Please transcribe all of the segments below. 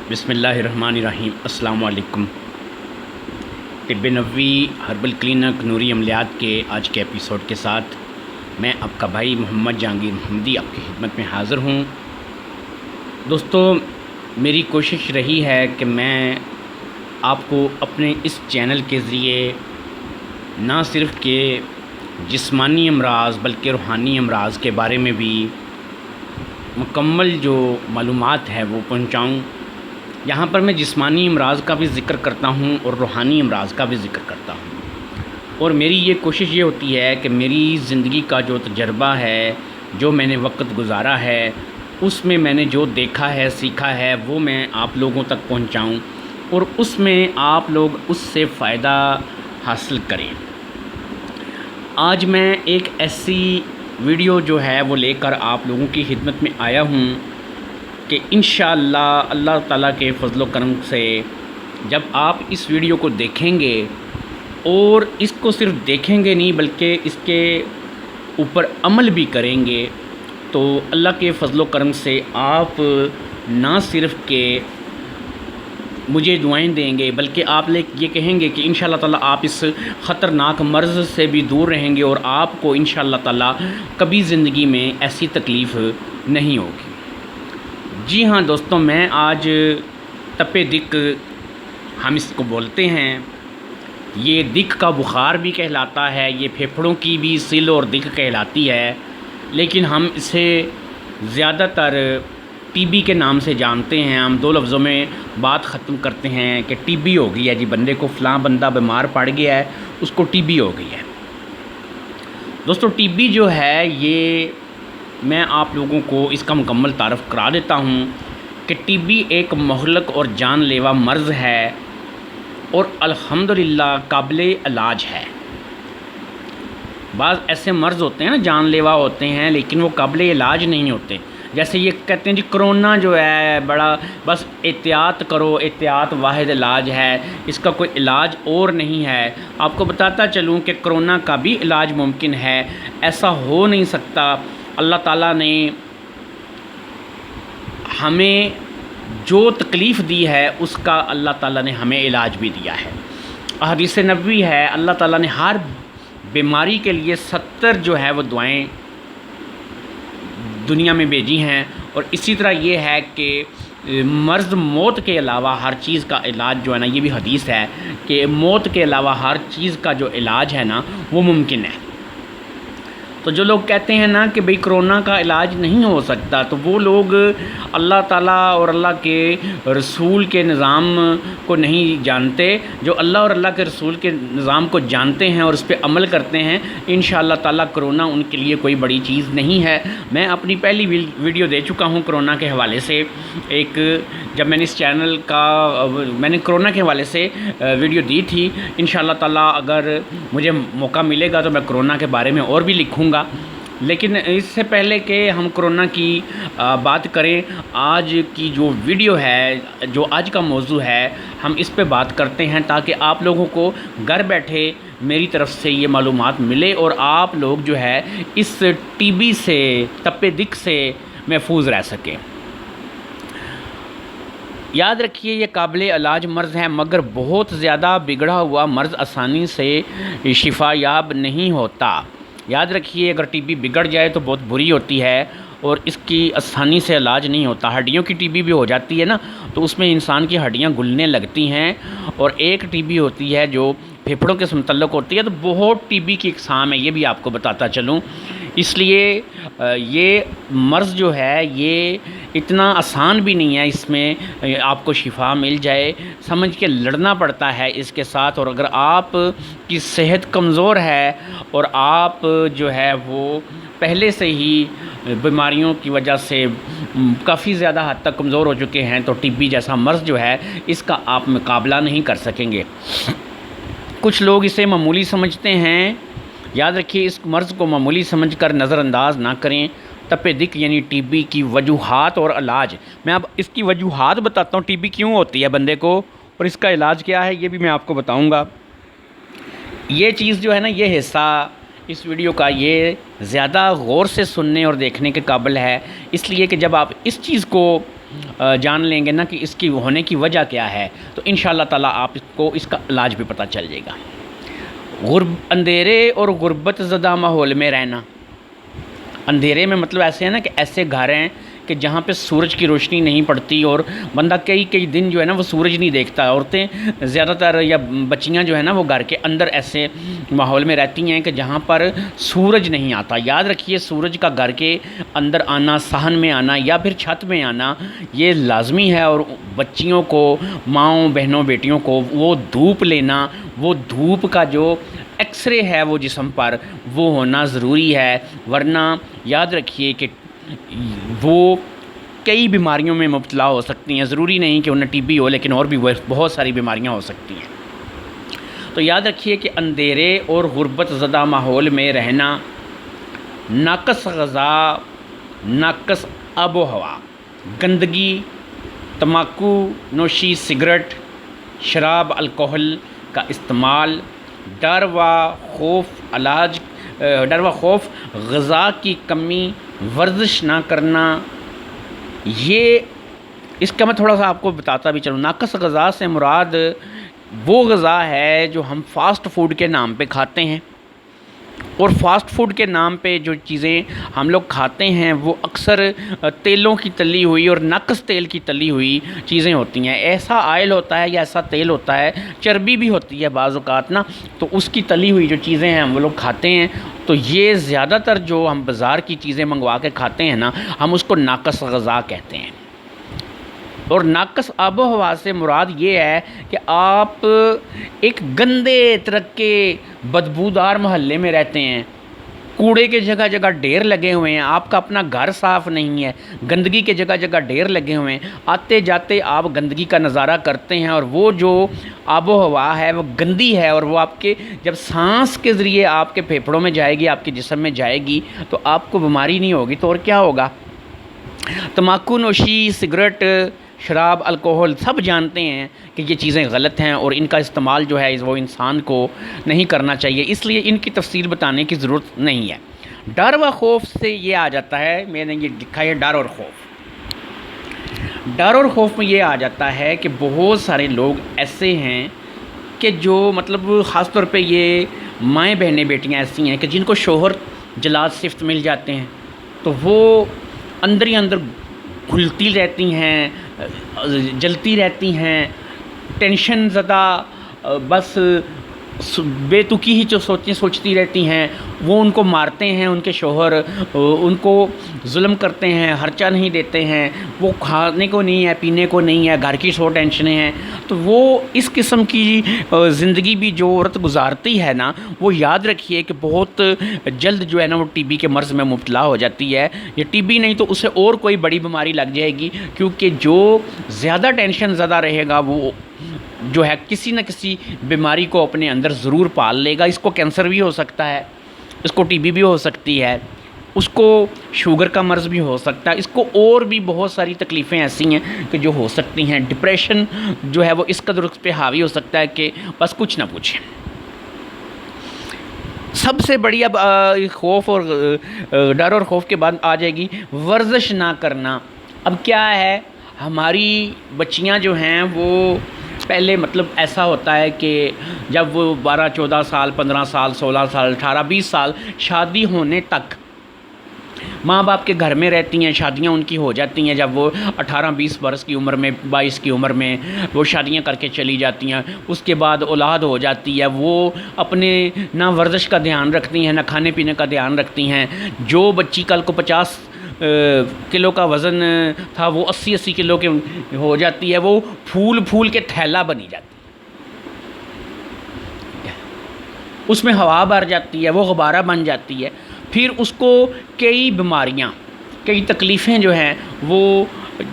بسم اللہ الرحمن الرحیم۔ السلام علیکم۔ طب نبوی ہربل کلینک نوری عملیات کے آج کے ایپیسوڈ کے ساتھ میں آپ کا بھائی محمد جہانگیر محمدی آپ کی خدمت میں حاضر ہوں۔ دوستو، میری کوشش رہی ہے کہ میں آپ کو اپنے اس چینل کے ذریعے نہ صرف کہ جسمانی امراض بلکہ روحانی امراض کے بارے میں بھی مکمل جو معلومات ہے وہ پہنچاؤں۔ یہاں پر میں جسمانی امراض کا بھی ذکر کرتا ہوں اور روحانی امراض کا بھی ذکر کرتا ہوں، اور میری یہ کوشش یہ ہوتی ہے کہ میری زندگی کا جو تجربہ ہے، جو میں نے وقت گزارا ہے، اس میں میں نے جو دیکھا ہے سیکھا ہے وہ میں آپ لوگوں تک پہنچاؤں اور اس میں آپ لوگ اس سے فائدہ حاصل کریں۔ آج میں ایک ایسی ویڈیو جو ہے وہ لے کر آپ لوگوں کی خدمت میں آیا ہوں کہ انشاءاللہ اللہ تعالیٰ کے فضل و کرم سے جب آپ اس ویڈیو کو دیکھیں گے اور اس کو صرف دیکھیں گے نہیں بلکہ اس کے اوپر عمل بھی کریں گے تو اللہ کے فضل و کرم سے آپ نہ صرف کہ مجھے دعائیں دیں گے بلکہ آپ یہ کہیں گے کہ انشاءاللہ تعالیٰ آپ اس خطرناک مرض سے بھی دور رہیں گے اور آپ کو انشاءاللہ تعالیٰ کبھی زندگی میں ایسی تکلیف نہیں ہوگی۔ جی ہاں دوستوں، میں آج تپِ دق ہم اس کو بولتے ہیں، یہ دق کا بخار بھی کہلاتا ہے، یہ پھیپھڑوں کی بھی سل اور دق کہلاتی ہے، لیکن ہم اسے زیادہ تر ٹی بی کے نام سے جانتے ہیں۔ ہم دو لفظوں میں بات ختم کرتے ہیں کہ ٹی بی ہو گئی ہے، جی بندے کو فلاں بندہ بیمار پڑ گیا ہے، اس کو ٹی بی ہو گئی ہے۔ دوستو، ٹی بی جو ہے یہ میں آپ لوگوں کو اس کا مکمل تعارف کرا دیتا ہوں کہ ٹی بی ایک مہلک اور جان لیوا مرض ہے اور الحمدللہ قابل علاج ہے۔ بعض ایسے مرض ہوتے ہیں نا، جان لیوا ہوتے ہیں لیکن وہ قابل علاج نہیں ہوتے۔ جیسے یہ کہتے ہیں جی کرونا جو ہے بڑا بس احتیاط کرو، احتیاط واحد علاج ہے، اس کا کوئی علاج اور نہیں ہے۔ آپ کو بتاتا چلوں کہ کرونا کا بھی علاج ممکن ہے، ایسا ہو نہیں سکتا۔ اللہ تعالیٰ نے ہمیں جو تکلیف دی ہے اس کا اللہ تعالیٰ نے ہمیں علاج بھی دیا ہے۔ حدیث نبوی ہے، اللہ تعالیٰ نے ہر بیماری کے لیے 70 جو ہے وہ دعائیں دنیا میں بھیجی ہیں، اور اسی طرح یہ ہے کہ مرض موت کے علاوہ ہر چیز کا علاج جو ہے نا، یہ بھی حدیث ہے کہ موت کے علاوہ ہر چیز کا جو علاج ہے نا وہ ممکن ہے۔ تو جو لوگ کہتے ہیں نا کہ بھئی کرونا کا علاج نہیں ہو سکتا، تو وہ لوگ اللہ تعالیٰ اور اللہ کے رسول کے نظام کو نہیں جانتے۔ جو اللہ اور اللہ کے رسول کے نظام کو جانتے ہیں اور اس پہ عمل کرتے ہیں، انشاءاللہ تعالیٰ کرونا ان کے لیے کوئی بڑی چیز نہیں ہے۔ میں اپنی پہلی ویڈیو دے چکا ہوں کرونا کے حوالے سے، جب میں نے اس چینل کا میں نے کرونا کے حوالے سے ویڈیو دی تھی۔ انشاءاللہ تعالیٰ اگر مجھے موقع ملے گا تو میں کرونا کے بارے میں اور بھی لکھوں گا، لیکن اس سے پہلے کہ ہم کرونا کی بات کریں، آج کی جو ویڈیو ہے، جو آج کا موضوع ہے، ہم اس پہ بات کرتے ہیں تاکہ آپ لوگوں کو گھر بیٹھے میری طرف سے یہ معلومات ملے اور آپ لوگ جو ہے اس ٹی بی سے، تپِ دق سے محفوظ رہ سکیں۔ یاد رکھیے یہ قابل علاج مرض ہے، مگر بہت زیادہ بگڑا ہوا مرض آسانی سے شفا یاب نہیں ہوتا۔ یاد رکھیے اگر ٹی بی بگڑ جائے تو بہت بری ہوتی ہے اور اس کی آسانی سے علاج نہیں ہوتا۔ ہڈیوں کی ٹی بی بھی ہو جاتی ہے نا، تو اس میں انسان کی ہڈیاں گلنے لگتی ہیں، اور ایک ٹی بی ہوتی ہے جو پھیپھڑوں کے متعلق ہوتی ہے، تو بہت ٹی بی کی اقسام ہے، یہ بھی آپ کو بتاتا چلوں۔ اس لیے یہ مرض جو ہے یہ اتنا آسان بھی نہیں ہے، اس میں آپ کو شفا مل جائے، سمجھ کے لڑنا پڑتا ہے اس کے ساتھ۔ اور اگر آپ کی صحت کمزور ہے اور آپ جو ہے وہ پہلے سے ہی بیماریوں کی وجہ سے کافی زیادہ حد تک کمزور ہو چکے ہیں تو ٹی بی جیسا مرض جو ہے اس کا آپ مقابلہ نہیں کر سکیں گے۔ کچھ لوگ اسے معمولی سمجھتے ہیں، یاد رکھیے اس مرض کو معمولی سمجھ کر نظر انداز نہ کریں۔ تپِ دق یعنی ٹی بی کی وجوہات اور علاج، میں اب اس کی وجوہات بتاتا ہوں، ٹی بی کیوں ہوتی ہے بندے کو اور اس کا علاج کیا ہے یہ بھی میں آپ کو بتاؤں گا۔ یہ چیز جو ہے نا، یہ حصہ اس ویڈیو کا یہ زیادہ غور سے سننے اور دیکھنے کے قابل ہے، اس لیے کہ جب آپ اس چیز کو جان لیں گے نا کہ اس کی ہونے کی وجہ کیا ہے، تو انشاءاللہ تعالیٰ آپ کو اس کا علاج بھی پتہ چل جائے گا۔ اندھیرے اور غربت زدہ ماحول میں رہنا، اندھیرے میں مطلب ایسے ہے نا کہ ایسے گھر ہیں کہ جہاں پہ سورج کی روشنی نہیں پڑتی اور بندہ کئی دن جو ہے نا وہ سورج نہیں دیکھتا۔ عورتیں زیادہ تر یا بچیاں جو ہے نا وہ گھر کے اندر ایسے ماحول میں رہتی ہیں کہ جہاں پر سورج نہیں آتا۔ یاد رکھیے سورج کا گھر کے اندر آنا، صحن میں آنا یا پھر چھت میں آنا یہ لازمی ہے، اور بچیوں کو، ماؤں بہنوں بیٹیوں کو وہ دھوپ لینا، وہ دھوپ کا جو ایکس رے ہے وہ جسم پر وہ ہونا ضروری ہے، ورنہ یاد رکھیے کہ وہ کئی بیماریوں میں مبتلا ہو سکتی ہیں۔ ضروری نہیں کہ انہیں ٹی بی ہو، لیکن اور بھی بہت ساری بیماریاں ہو سکتی ہیں۔ تو یاد رکھیے کہ اندھیرے اور غربت زدہ ماحول میں رہنا، ناقص غذا، ناقص آب و ہوا، گندگی، تمباکو نوشی، سگریٹ، شراب، الکحل کا استعمال، ڈر و خوف، غذا کی کمی، ورزش نہ کرنا، یہ اس کا میں تھوڑا سا آپ کو بتاتا بھی چلوں۔ ناقص غذا سے مراد وہ غذا ہے جو ہم فاسٹ فوڈ کے نام پہ کھاتے ہیں، اور فاسٹ فوڈ کے نام پہ جو چیزیں ہم لوگ کھاتے ہیں وہ اکثر تیلوں کی تلی ہوئی اور ناقص تیل کی تلی ہوئی چیزیں ہوتی ہیں۔ ایسا آئل ہوتا ہے یا ایسا تیل ہوتا ہے، چربی بھی ہوتی ہے بعض اوقات نا، تو اس کی تلی ہوئی جو چیزیں ہیں ہم لوگ کھاتے ہیں، تو یہ زیادہ تر جو ہم بازار کی چیزیں منگوا کے کھاتے ہیں نا، ہم اس کو ناقص غذا کہتے ہیں۔ اور ناقص آب و ہوا سے مراد یہ ہے کہ آپ ایک گندے ترکے بدبودار محلے میں رہتے ہیں، کوڑے کے جگہ جگہ ڈھیر لگے ہوئے ہیں، آپ کا اپنا گھر صاف نہیں ہے، گندگی کے جگہ جگہ ڈھیر لگے ہوئے ہیں، آتے جاتے آپ گندگی کا نظارہ کرتے ہیں، اور وہ جو آب و ہوا ہے وہ گندی ہے، اور وہ آپ کے جب سانس کے ذریعے آپ کے پھیپھڑوں میں جائے گی، آپ کے جسم میں جائے گی، تو آپ کو بیماری نہیں ہوگی تو اور کیا ہوگا۔ تمباکو نوشی، سگریٹ، شراب، الکحل سب جانتے ہیں کہ یہ چیزیں غلط ہیں، اور ان کا استعمال جو ہے وہ انسان کو نہیں کرنا چاہیے، اس لیے ان کی تفصیل بتانے کی ضرورت نہیں ہے۔ ڈر و خوف سے یہ آ جاتا ہے، میں نے یہ لکھا ہے ڈر اور خوف۔ ڈر اور خوف میں یہ آ جاتا ہے کہ بہت سارے لوگ ایسے ہیں کہ جو مطلب خاص طور پہ یہ مائیں بہنیں بیٹیاں ایسی ہیں کہ جن کو شوہر جلاد صفت مل جاتے ہیں، تو وہ اندر ہی اندر گھلتی رہتی ہیں، جلتی رہتی ہیں، ٹینشن زدہ، بس بے تکی ہی جو سوچتی رہتی ہیں۔ وہ ان کو مارتے ہیں، ان کے شوہر ان کو ظلم کرتے ہیں، خرچہ نہیں دیتے ہیں، وہ کھانے کو نہیں ہے، پینے کو نہیں ہے، گھر کی 100 ٹینشنیں ہیں، تو وہ اس قسم کی زندگی بھی جو عورت گزارتی ہے نا، وہ یاد رکھیے کہ بہت جلد جو ہے نا وہ ٹی بی کے مرض میں مبتلا ہو جاتی ہے۔ یہ ٹی بی نہیں تو اسے اور کوئی بڑی بیماری لگ جائے گی، کیونکہ جو زیادہ ٹینشن زدہ رہے گا وہ جو ہے کسی نہ کسی بیماری کو اپنے اندر ضرور پال لے گا۔ اس کو کینسر بھی ہو سکتا ہے، اس کو ٹی بی بھی ہو سکتی ہے، اس کو شوگر کا مرض بھی ہو سکتا ہے، اس کو اور بھی بہت ساری تکلیفیں ایسی ہیں کہ جو ہو سکتی ہیں۔ ڈپریشن جو ہے وہ اس قدر اس پہ حاوی ہو سکتا ہے کہ بس کچھ نہ پوچھیں۔ سب سے بڑی اب خوف اور ڈر اور خوف کے بعد آ جائے گی ورزش نہ کرنا۔ اب کیا ہے، ہماری بچیاں جو ہیں وہ پہلے مطلب ایسا ہوتا ہے کہ جب وہ 12 14 سال 15 سال 16 سال 18 20 سال شادی ہونے تک ماں باپ کے گھر میں رہتی ہیں، شادیاں ان کی ہو جاتی ہیں، جب وہ 18 20 برس کی عمر میں 22 کی عمر میں وہ شادیاں کر کے چلی جاتی ہیں، اس کے بعد اولاد ہو جاتی ہے، وہ اپنے نہ ورزش کا دھیان رکھتی ہیں، نہ کھانے پینے کا دھیان رکھتی ہیں۔ جو بچی کل کو 50 کلو کا وزن تھا وہ 80 کلو کے ہو جاتی ہے، وہ پھول کے تھیلا بنی جاتی ہے، اس میں ہوا بھر جاتی ہے، وہ غبارہ بن جاتی ہے، پھر اس کو کئی بیماریاں، کئی تکلیفیں جو ہیں وہ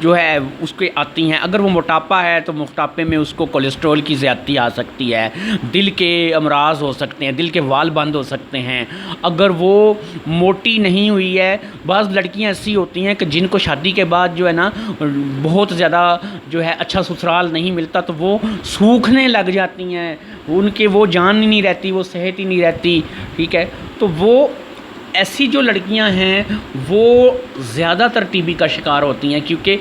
جو ہے اس کے آتی ہیں۔ اگر وہ موٹاپا ہے تو موٹاپے میں اس کو کولیسٹرول کی زیادتی آ سکتی ہے، دل کے امراض ہو سکتے ہیں، دل کے وال بند ہو سکتے ہیں۔ اگر وہ موٹی نہیں ہوئی ہے، بعض لڑکیاں ایسی ہوتی ہیں کہ جن کو شادی کے بعد جو ہے نا بہت زیادہ جو ہے اچھا سسرال نہیں ملتا تو وہ سوکھنے لگ جاتی ہیں، ان کے وہ جان ہی نہیں رہتی، وہ صحت ہی نہیں رہتی، ٹھیک ہے۔ تو وہ ایسی جو لڑکیاں ہیں وہ زیادہ تر ٹی بی کا شکار ہوتی ہیں، کیونکہ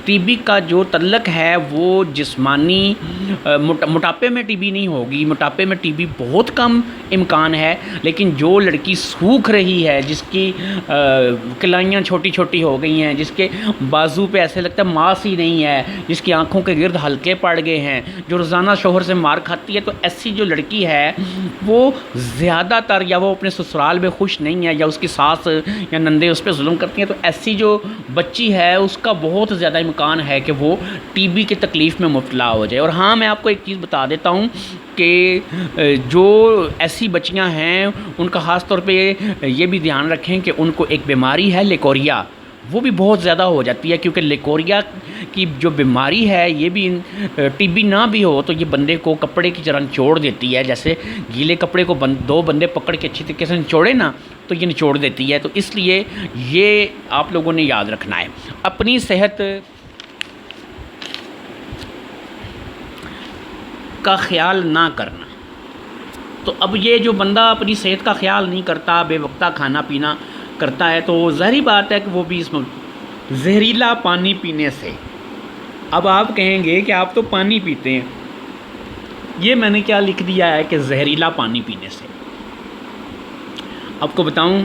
ٹی بی کا جو تعلق ہے وہ جسمانی موٹاپے میں ٹی بی نہیں ہوگی، موٹاپے میں ٹی بی بہت کم امکان ہے، لیکن جو لڑکی سوکھ رہی ہے، جس کی کلائیاں چھوٹی چھوٹی ہو گئی ہیں، جس کے بازو پہ ایسے لگتا ہے ماس ہی نہیں ہے، جس کی آنکھوں کے گرد حلقے پڑ گئے ہیں، جو روزانہ شوہر سے مار کھاتی ہے، تو ایسی جو لڑکی ہے وہ زیادہ تر یا وہ اپنے سسرال میں خوش نہیں ہے، یا اس کی ساس یا نندیں اس پہ ظلم کرتی ہیں، تو ایسی جو بچی ہے اس کا بہت زیادہ امکان ہے کہ وہ ٹی بی کی تکلیف میں مبتلا ہو جائے۔ اور ہاں، میں آپ کو ایک چیز بتا دیتا ہوں کہ جو ایسی بچیاں ہیں ان کا خاص طور پہ یہ بھی دھیان رکھیں کہ ان کو ایک بیماری ہے لیکوریا، وہ بھی بہت زیادہ ہو جاتی ہے، کیونکہ لیکوریا کی جو بیماری ہے یہ بھی ٹی بی نہ بھی ہو تو یہ بندے کو کپڑے کی طرح نچوڑ دیتی ہے، جیسے گیلے کپڑے کو دو بندے پکڑ کے اچھی طریقے سے نچوڑے نا تو یہ نچوڑ دیتی ہے۔ تو اس لیے یہ آپ لوگوں نے یاد رکھنا ہے، اپنی صحت کا خیال نہ کرنا۔ تو اب یہ جو بندہ اپنی صحت کا خیال نہیں کرتا، بے وقتہ کھانا پینا کرتا ہے، تو ظاہری بات ہے کہ وہ بھی اس میں زہریلا پانی پینے سے۔ اب آپ کہیں گے کہ آپ تو پانی پیتے ہیں، یہ میں نے کیا لکھ دیا ہے کہ زہریلا پانی پینے سے؟ آپ کو بتاؤں،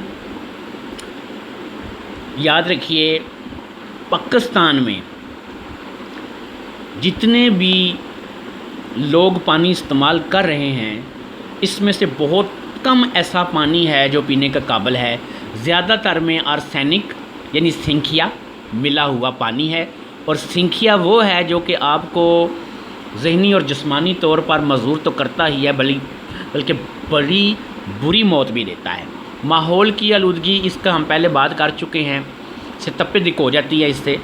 یاد رکھیے پاکستان میں جتنے بھی لوگ پانی استعمال کر رہے ہیں اس میں سے بہت کم ایسا پانی ہے جو پینے کا قابل ہے، زیادہ تر میں آرسینک یعنی سنکھیا ملا ہوا پانی ہے، اور سنکھیا وہ ہے جو کہ آپ کو ذہنی اور جسمانی طور پر معذور تو کرتا ہی ہے بلکہ بڑی بری موت بھی دیتا ہے۔ ماحول کی آلودگی، اس کا ہم پہلے بات کر چکے ہیں، سے تپے دق ہو جاتی ہے اس سے،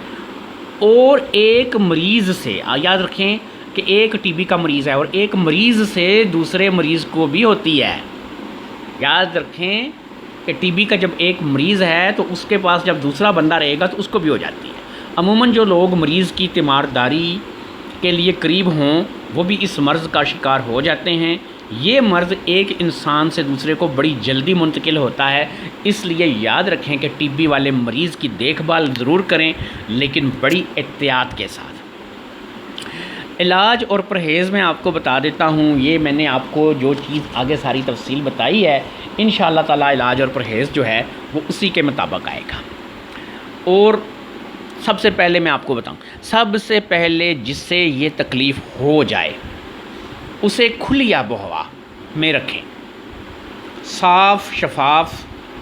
اور ایک مریض سے یاد رکھیں کہ ایک ٹی بی کا مریض ہے اور ایک مریض سے دوسرے مریض کو بھی ہوتی ہے۔ یاد رکھیں کہ ٹی بی کا جب ایک مریض ہے تو اس کے پاس جب دوسرا بندہ رہے گا تو اس کو بھی ہو جاتی ہے۔ عموماً جو لوگ مریض کی تیمارداری کے لیے قریب ہوں وہ بھی اس مرض کا شکار ہو جاتے ہیں۔ یہ مرض ایک انسان سے دوسرے کو بڑی جلدی منتقل ہوتا ہے، اس لیے یاد رکھیں کہ ٹی بی والے مریض کی دیکھ بھال ضرور کریں، لیکن بڑی احتیاط کے ساتھ۔ علاج اور پرہیز میں آپ کو بتا دیتا ہوں، یہ میں نے آپ کو جو چیز آگے ساری تفصیل بتائی ہے، انشاءاللہ تعالی علاج اور پرہیز جو ہے وہ اسی کے مطابق آئے گا۔ اور سب سے پہلے میں آپ کو بتاؤں، سب سے پہلے جس سے یہ تکلیف ہو جائے اسے کھلی آب و ہوا میں رکھیں، صاف شفاف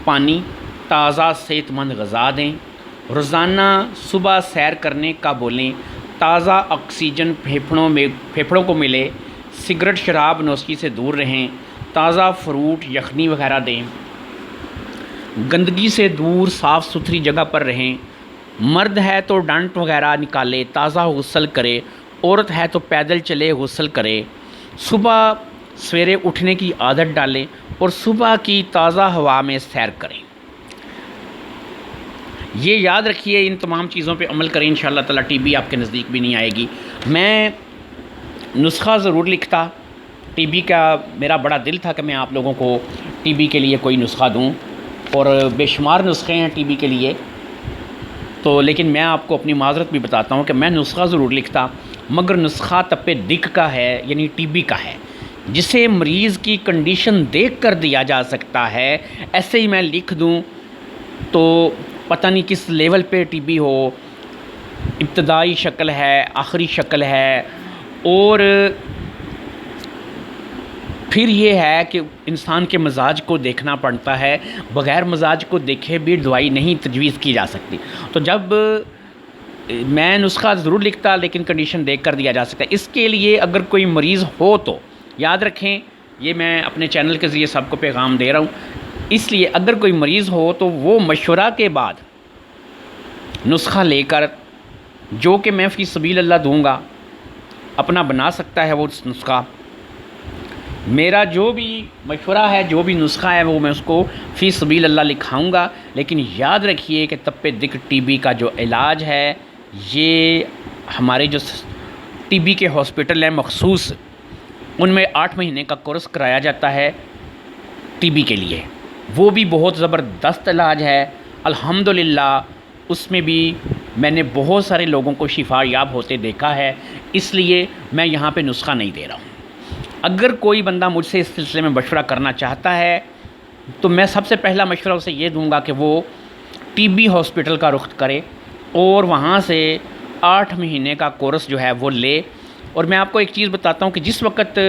پانی، تازہ صحت مند غذا دیں، روزانہ صبح سیر کرنے کا بولیں، تازہ آکسیجن پھیپھڑوں کو ملے، سگریٹ شراب نوشی سے دور رہیں، تازہ فروٹ یخنی وغیرہ دیں، گندگی سے دور صاف ستھری جگہ پر رہیں، مرد ہے تو ڈنٹ وغیرہ نکالے، تازہ غسل کرے، عورت ہے تو پیدل چلے غسل کرے، صبح سویرے اٹھنے کی عادت ڈالیں اور صبح کی تازہ ہوا میں سیر کریں۔ یہ یاد رکھیے، ان تمام چیزوں پہ عمل کریں، انشاءاللہ تعالی ٹی بی آپ کے نزدیک بھی نہیں آئے گی۔ میں نسخہ ضرور لکھتا، ٹی بی کا میرا بڑا دل تھا کہ میں آپ لوگوں کو ٹی بی کے لیے کوئی نسخہ دوں، اور بے شمار نسخے ہیں ٹی بی کے لیے، تو لیکن میں آپ کو اپنی معذرت بھی بتاتا ہوں کہ میں نسخہ ضرور لکھتا، مگر نسخہ تپے دق کا ہے، یعنی ٹی بی کا ہے، جسے مریض کی کنڈیشن دیکھ کر دیا جا سکتا ہے۔ ایسے ہی میں لکھ دوں تو پتہ نہیں کس لیول پہ ٹی بی ہو، ابتدائی شکل ہے، آخری شکل ہے، اور پھر یہ ہے کہ انسان کے مزاج کو دیکھنا پڑتا ہے، بغیر مزاج کو دیکھے بھی دوائی نہیں تجویز کی جا سکتی۔ تو جب میں نسخہ ضرور لکھتا لیکن کنڈیشن دیکھ کر دیا جا سکتا ہے۔ اس کے لیے اگر کوئی مریض ہو تو یاد رکھیں، یہ میں اپنے چینل کے ذریعے سب کو پیغام دے رہا ہوں، اس لیے اگر کوئی مریض ہو تو وہ مشورہ کے بعد نسخہ لے کر، جو کہ میں فی سبیل اللہ دوں گا، اپنا بنا سکتا ہے وہ نسخہ۔ میرا جو بھی مشورہ ہے، جو بھی نسخہ ہے، وہ میں اس کو فی سبیل اللہ لکھاؤں گا، لیکن یاد رکھیے کہ تپے دق ٹی بی کا جو علاج ہے، یہ ہمارے جو ٹی بی کے ہاسپٹل ہیں مخصوص، ان میں 8 مہینے کا کورس کرایا جاتا ہے ٹی بی کے لیے، وہ بھی بہت زبردست علاج ہے الحمدللہ، اس میں بھی میں نے بہت سارے لوگوں کو شفا یاب ہوتے دیکھا ہے، اس لیے میں یہاں پہ نسخہ نہیں دے رہا ہوں۔ اگر کوئی بندہ مجھ سے اس سلسلے میں مشورہ کرنا چاہتا ہے تو میں سب سے پہلا مشورہ اسے یہ دوں گا کہ وہ ٹی بی ہاسپٹل کا رخ کرے اور وہاں سے 8 مہینے کا کورس جو ہے وہ لے۔ اور میں آپ کو ایک چیز بتاتا ہوں کہ جس وقت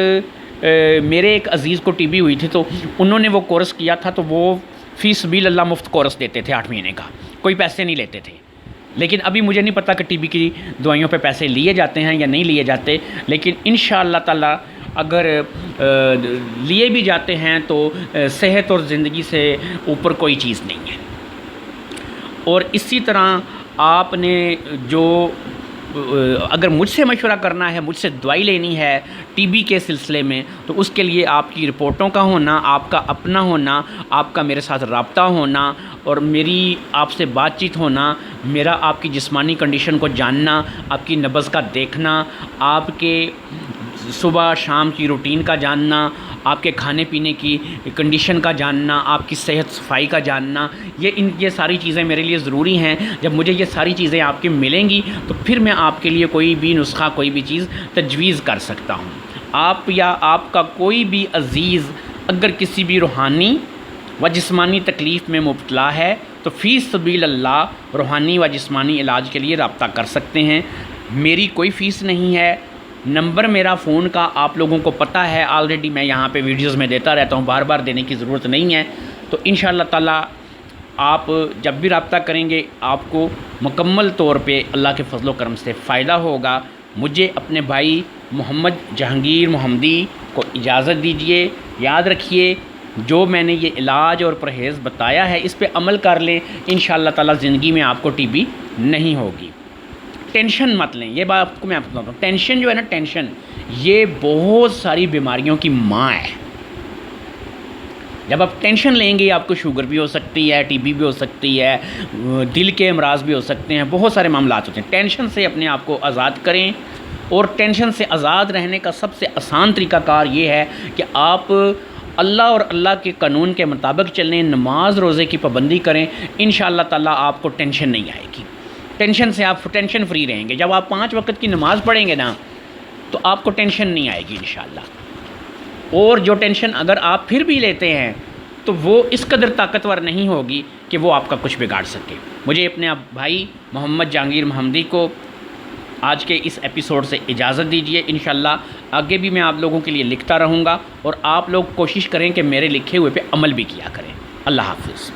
میرے ایک عزیز کو ٹی بی ہوئی تھی تو انہوں نے وہ کورس کیا تھا، تو وہ فی سبیل اللہ مفت کورس دیتے تھے 8 مہینے کا، کوئی پیسے نہیں لیتے تھے۔ لیکن ابھی مجھے نہیں پتہ کہ ٹی بی کی دوائیوں پہ پیسے لیے جاتے ہیں یا نہیں لیے جاتے، لیکن انشاءاللہ تعالی اگر لیے بھی جاتے ہیں تو صحت اور زندگی سے اوپر کوئی چیز نہیں ہے۔ اور اسی طرح آپ نے جو اگر مجھ سے مشورہ کرنا ہے، مجھ سے دوائی لینی ہے ٹی بی کے سلسلے میں، تو اس کے لیے آپ کی رپورٹوں کا ہونا، آپ کا اپنا ہونا، آپ کا میرے ساتھ رابطہ ہونا اور میری آپ سے بات چیت ہونا، میرا آپ کی جسمانی کنڈیشن کو جاننا، آپ کی نبض کا دیکھنا، آپ کے صبح شام کی روٹین کا جاننا، آپ کے کھانے پینے کی کنڈیشن کا جاننا، آپ کی صحت صفائی کا جاننا، یہ ساری چیزیں میرے لیے ضروری ہیں۔ جب مجھے یہ ساری چیزیں آپ کی ملیں گی تو پھر میں آپ کے لیے کوئی بھی نسخہ، کوئی بھی چیز تجویز کر سکتا ہوں۔ آپ یا آپ کا کوئی بھی عزیز اگر کسی بھی روحانی و جسمانی تکلیف میں مبتلا ہے تو فی سبیل اللہ روحانی و جسمانی علاج کے لیے رابطہ کر سکتے ہیں۔ میری کوئی فیس نہیں ہے، نمبر میرا فون کا آپ لوگوں کو پتہ ہے آلریڈی، میں یہاں پہ ویڈیوز میں دیتا رہتا ہوں، بار بار دینے کی ضرورت نہیں ہے۔ تو انشاءاللہ تعالی آپ جب بھی رابطہ کریں گے آپ کو مکمل طور پہ اللہ کے فضل و کرم سے فائدہ ہوگا۔ مجھے اپنے بھائی محمد جہانگیر محمدی کو اجازت دیجیے۔ یاد رکھیے جو میں نے یہ علاج اور پرہیز بتایا ہے اس پہ عمل کر لیں، انشاءاللہ تعالی زندگی میں آپ کو ٹی بی نہیں ہوگی۔ ٹینشن مت لیں، یہ بات آپ کو میں بتاتا ہوں، ٹینشن جو ہے نا، ٹینشن یہ بہت ساری بیماریوں کی ماں ہے۔ جب آپ ٹینشن لیں گے آپ کو شوگر بھی ہو سکتی ہے، ٹی بی بھی ہو سکتی ہے، دل کے امراض بھی ہو سکتے ہیں، بہت سارے معاملات ہوتے ہیں۔ ٹینشن سے اپنے آپ کو آزاد کریں، اور ٹینشن سے آزاد رہنے کا سب سے آسان طریقہ کار یہ ہے کہ آپ اللہ اور اللہ کے قانون کے مطابق چلیں، نماز روزے کی پابندی کریں، انشاءاللہ تعالی آپ کو ٹینشن نہیں آئے گی۔ ٹینشن سے آپ ٹینشن فری رہیں گے۔ جب آپ 5 وقت کی نماز پڑھیں گے نا تو آپ کو ٹینشن نہیں آئے گی انشاءاللہ۔ اور جو ٹینشن اگر آپ پھر بھی لیتے ہیں تو وہ اس قدر طاقتور نہیں ہوگی کہ وہ آپ کا کچھ بگاڑ سکے۔ مجھے اپنے بھائی محمد جہانگیر محمدی کو آج کے اس ایپیسوڈ سے اجازت دیجیے۔ انشاءاللہ آگے بھی میں آپ لوگوں کے لیے لکھتا رہوں گا، اور آپ لوگ کوشش کریں کہ میرے لکھے ہوئے پہ عمل بھی کیا کریں۔ اللہ حافظ۔